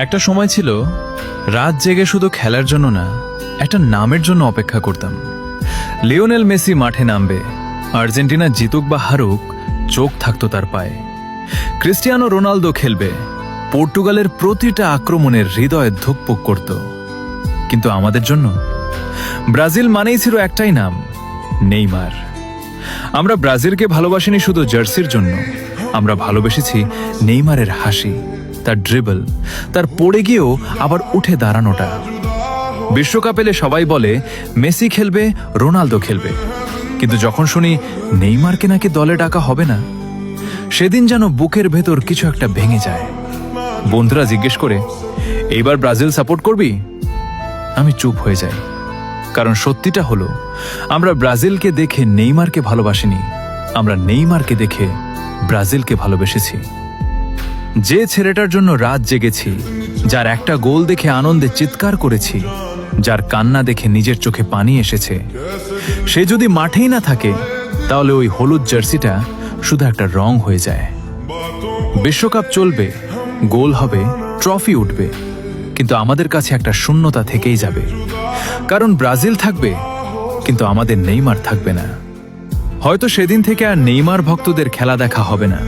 একটা সময় ছিল রাত জেগে শুধু খেলার জন্য না, একটা নামের জন্য অপেক্ষা করতাম। লিওনেল মেসি মাঠে নামবে, আর্জেন্টিনা জিতুক বা হারুক, চোখ থাকতো তার পায়ে। ক্রিস্টিয়ানো রোনালদো খেলবে, পর্তুগালের প্রতিটা আক্রমণের হৃদয়ে ধুকপুক করত। কিন্তু আমাদের জন্য ব্রাজিল মানেই ছিল একটাই নাম, নেইমার। আমরা ব্রাজিলকে ভালোবাসিনি শুধু জার্সির জন্য, আমরা ভালোবেসেছি নেইমারের হাসি, তার ড্রিবল, তার পড়ে গিয়েও আবার উঠে দাঁড়ানোটা। বিশ্বকাপ এলে সবাই বলে মেসি খেলবে, রোনালদো খেলবে, কিন্তু যখন শুনি নেইমারকে নাকি দলে ডাকা হবে না, সেদিন যেন বুকের ভেতর কিছু একটা ভেঙে যায়। বন্ধুরা জিজ্ঞেস করে, এইবার ব্রাজিল সাপোর্ট করবি? আমি চুপ হয়ে যাই, কারণ সত্যিটা হলো আমরা ব্রাজিলকে দেখে নেইমারকে ভালোবাসিনি, আমরা নেইমারকে দেখে ব্রাজিলকে ভালোবেসেছি। যে ছেলেটার জন্য রাত জেগেছি, যার একটা গোল দেখে আনন্দে চিৎকার করেছি, যার কান্না দেখে নিজের চোখে পানি এসেছে, সে যদি মাঠেই না থাকে, তাহলে ওই হলুদ জার্সিটা শুধু একটা রং হয়ে যায়। বিশ্বকাপ চলবে, গোল হবে, ট্রফি উঠবে, কিন্তু আমাদের কাছে একটা শূন্যতা থেকেই যাবে, কারণ ব্রাজিল থাকবে কিন্তু আমাদের নেইমার থাকবে না। হয়তো সেদিন থেকে আর নেইমার ভক্তদের খেলা দেখা হবে না,